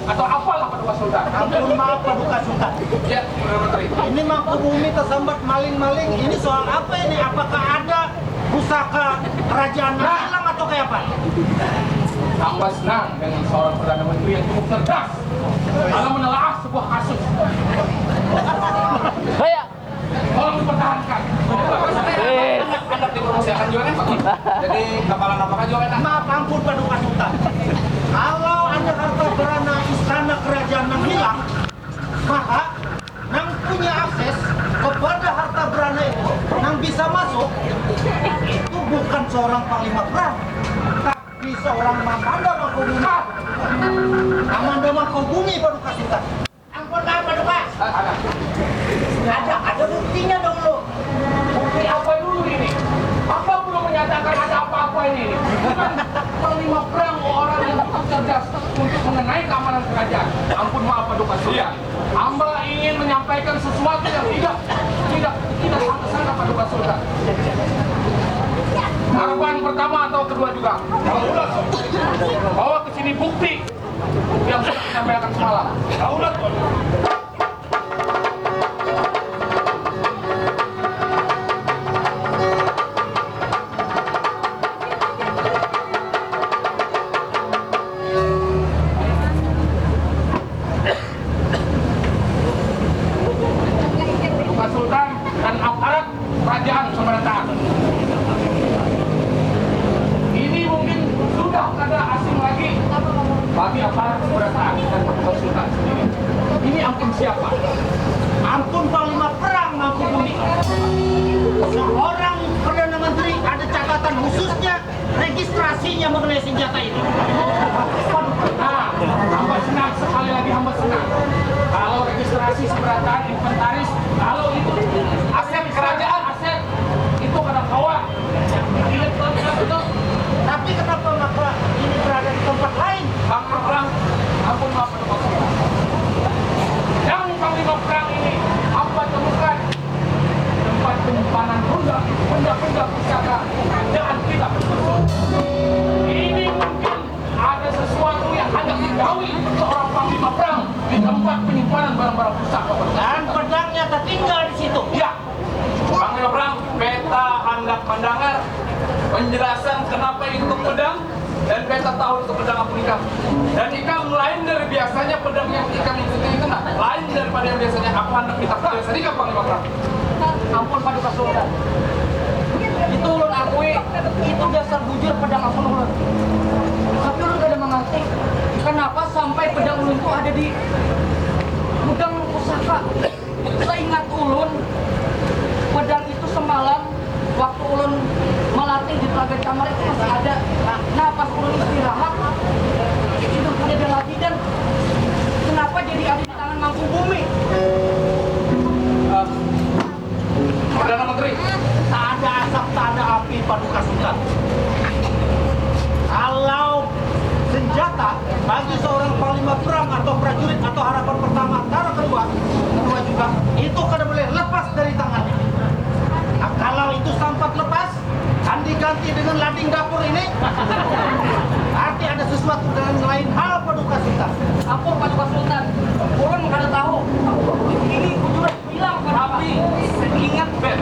atau apalah Paduka Sultan? Ampun maaf Paduka Sultan. Ya, Perdana Menteri. Ini Mangkubumi tersambat maling-maling. Ini soal apa ini? Apakah ada pusaka kerajaan yang hilang atau kayak apa? Hamba senang dengan seorang Perdana Menteri yang cukup cerdas dalam menelaah sebuah kasus. Kayak Tolong dipertahankan. Anak dipromosikan juga kan, Pak? Jadi kepala apakah juga kan? Maaf ampun Paduka Sultan. Kalau ada harta berana istana kerajaan yang hilang, maka yang punya akses kepada harta berana itu, yang bisa masuk, itu bukan seorang panglima perang, tapi seorang Mamanda Mangkubumi. Mamanda Mangkubumi Paduka Sultan. Ampun maaf Paduka. Ada buktinya dong lo. Bukti apa dulu ini? Apa belum menyatakan ada apa-apa ini? Bukan panglima perang orang yang cukup cerdas untuk mengenai keamanan kerajaan. Ampun maaf Paduka Sultan. Hamba ingin menyampaikan sesuatu yang tidak sangka-sangka Paduka Sultan. Harapan pertama atau kedua juga. Bawa ke sini bukti yang sudah disampaikan semalam. Daulat. Kerajaan pemerintahan. Ini mungkin sudah ada asing lagi bagi aparat pemerintahan dan Paduka Sultan sendiri. Ini ampun siapa? Ampun panglima perang Mangkubumi. Seorang Perdana Menteri ada catatan khususnya registrasinya mengenai senjata itu. Nah, hamba senang sekali lagi hamba senang. Kalau registrasi pemerintahan inventaris, kalau itu aset kerajaan, aset itu kadang kawan. Tapi kenapa maka ini berada di tempat lain? Panglima perang, ampun maaf Paduka Sultan. Yang panglima perang ini hamba temukan tempat penyimpanan benda-benda pusaka kerajaan kita bersusun. Ini mungkin ada sesuatu yang hendak digawi seorang panglima perang di tempat penyimpanan barang-barang pusaka. Dan pedangnya tertinggal di situ. Ya, panglima perang, beta hendak mendengar penjelasan kenapa itu pedang dan beta tahu itu pedang apa ikam. Dan ikam lain dari biasanya pedang yang ikam ikuti itu nah, lain daripada yang biasanya apa hendak kita biasa ikam panglima perang. ampun Paduka Sultan. Itu ulun akui, itu dasar bujur pedang ampun ulun. Tapi ulun gak ada mengerti kenapa sampai pedang ulun itu ada di gudang pusaka. Seingat ulun, pedang itu semalam waktu ulun melatih di telaga kamar itu masih ada. Nah pas ulun istirahat, itu punya ada lagi dan kenapa jadi ada di tangan Mangkubumi? Perdana Menteri, Tak ada asap, tak ada api Paduka Sultan. Kalau senjata bagi seorang panglima perang atau prajurit atau harapan pertama antara kedua juga itu kada boleh lepas dari tangannya. Nah, kalau itu sampat lepas dan diganti dengan lading dapur ini, berarti ada sesuatu dengan lain hal Paduka Sultan. Ampun Paduka Sultan, ulun kada tahu. Ini sudah bilang tapi ingat Ben,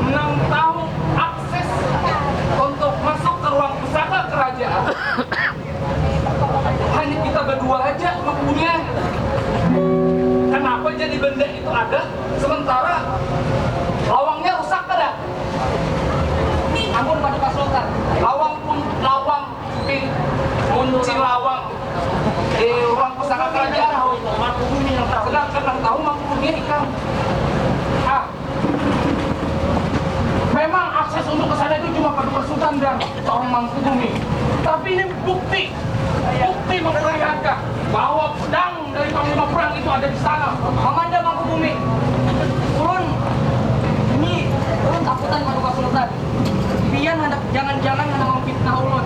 6 tahun akses untuk masuk ke ruang pusaka kerajaan hanya kita berdua aja mempunyai. Kenapa jadi benda itu ada sementara lawangnya rusak ada? ampun Paduka Sultan. Lawang kunci lawang di ruang pusaka kerajaan. Mangkubumi yang tahu. Sedangkan tahu Mangkubumi ikam. Memang akses untuk ke sana itu cuma Paduka Sultan dan seorang Mangkubumi. Tapi ini bukti memperlihatkan bahwa pedang dari panglima perang itu ada di sana. Mamanda Mangkubumi. Ulun takutan Paduka Sultan. Pian hendak jangan-jangan hendak memfitnah ulun.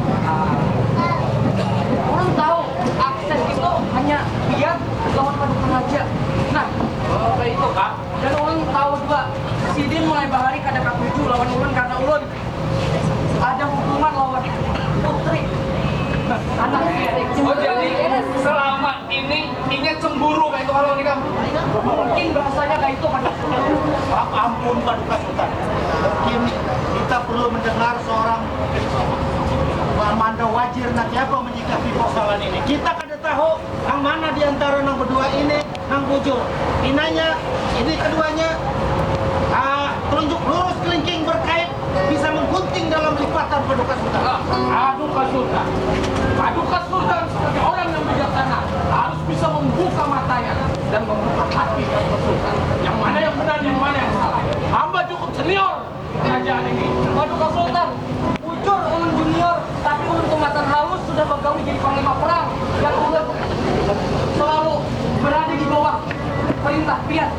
Ulun tahu akses itu hanya pian lawan Paduka Raja. Nah, Kayak itu kak. dan ulun tahu juga Sidin mulai bahari kada katuju lawan ulun karena ulun ada hubungan lawan putri anak Oh jadi Mungkin bahasanya kayak itu pada Ampun Paduka Sultan. Mungkin kita perlu mendengar seorang Manda Wajir nak siapa menyikapi persoalan ini. Kita kada tahu yang mana di antara nang berdua ini nang bujur. Inanya, ini keduanya telunjuk lurus kelingking berkait bisa menggunting dalam lipatan Paduka Sultan. Paduka Sultan. Paduka Sultan sebagai orang yang bijaksana harus bisa membuka matanya dan membuka hati Paduka Sultan. Yang mana yang benar, yang mana yang salah. Hamba cukup senior di kerajaan ini. Paduka Sultan. Bujur ulun junior, tapi ulun tumatan halus sudah bergaul jadi panglima perang yang ulun selalu berada di bawah perintah pian.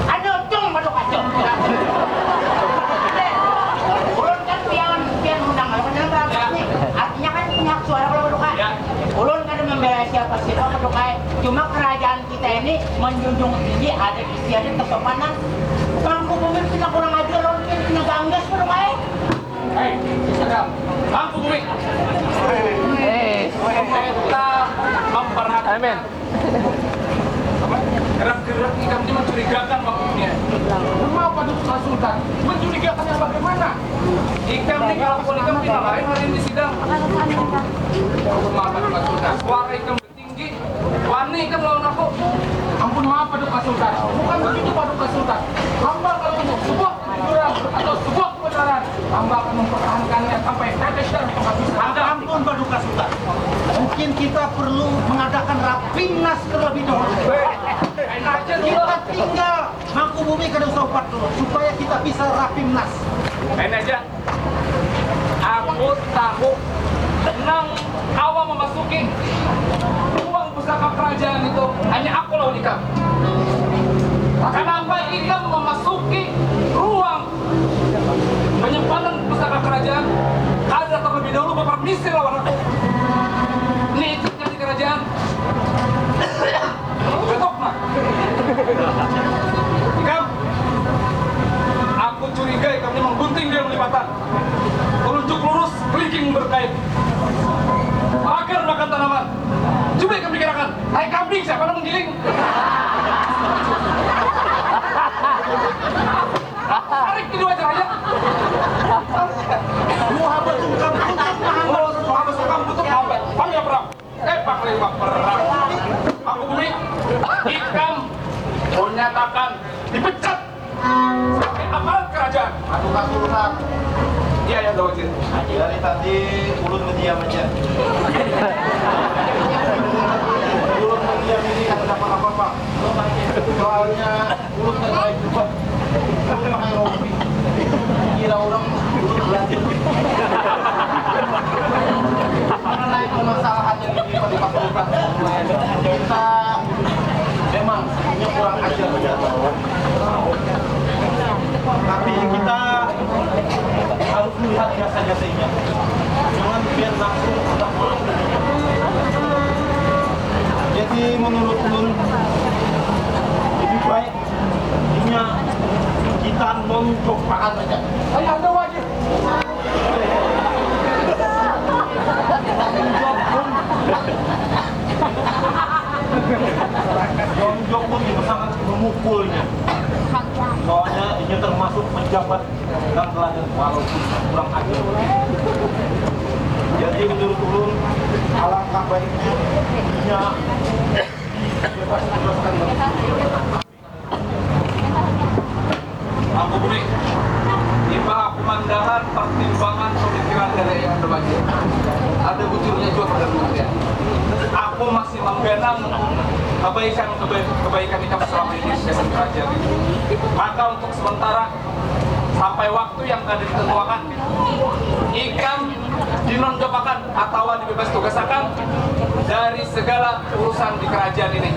Aduh, cung Paduka cung. Ulun kan pian undang artinya kan punya hak suara kalau Paduka. Ulun kan membela siapa Paduka. Cuma kerajaan kita ini menjunjung tinggi adat istiadat kesopanan. Bangku bumi kita kurang ajar ulun punya ganggas Paduka. Hei, sedang. Bangku bumi. Kita memperhatikan. Amin. Gerak-gerak ikan ini mencurigakan waktunya. Rumah Paduka Sultan mencurigakannya bagaimana? Ikan ini kalau ikan kita lain hari ini sidang. Rumah Paduka Sultan. Suara ikan bertinggi. Wani ikan melawan aku. Ampun maaf Paduka Sultan. Bukan begitu Paduka Sultan. Hamba kalau untuk sebuah kejujuran atau sebuah kebenaran, hamba akan mempertahankannya sampai tetes dan penghabisan. Ampun Paduka Sultan. Mungkin kita perlu mengadakan rapimnas terlebih dahulu. Kita tinggal Mangkubumi kada usah upat dulu supaya kita bisa rapimnas. Lain aja. Aku tahu tenang awal memasuki ruang pusaka kerajaan itu hanya aku lawan ikam. Kenapa ikam memasuki ruang penyimpanan pusaka kerajaan? Ada terlebih dahulu berpermisi lawan aku. Ini etiknya di kerajaan. Betok nak. Ikam, aku curiga ikam ini menggunting dia melipatan. Telunjuk lurus, kelingking berkait. Agar makan tanaman. Coba ikam dikirakan, hai kambing siapa yang menggiling? Tarik di dua aja. Muhammad sungkam butuh apa? Panggil perang. Panglima perang. Aku bumi, ikam menyatakan dipecat sebagai aparat kerajaan. Paduka Sultan. Iya ya Dawajir. Dari tadi ulun mendiam aja. Ulun mendiam ini kada dapat apa-apa. Soalnya ulun kan baik juga. Ulun pakai rompi. Kira orang ulun belajar. Mengenai permasalahan yang ini Paduka Sultan, kita memang punya kurang ajar saja. Tapi kita harus melihat jasa-jasanya. Jangan biar langsung tidak maaf. Jadi menurut ulun lebih baik intinya kita non-copakan saja. Ayo ada wajib. Nonjok pun itu sangat memukulnya. Soalnya ini termasuk pejabat dan teladan walaupun kurang ajar. Jadi menurut ulun alangkah baiknya dia bebas-bebaskan. Aku bumi. Tiba pemandangan pertimbangan pemikiran dari yang berbagai. Ada bujurnya juga pada dunia. Aku masih membenang kebaikan ikam selama ini sebagai kerajaan itu. Maka untuk sementara sampai waktu yang ada ditentukan, ikam dinonjobakan atau dibebas tugasakan dari segala urusan di kerajaan ini.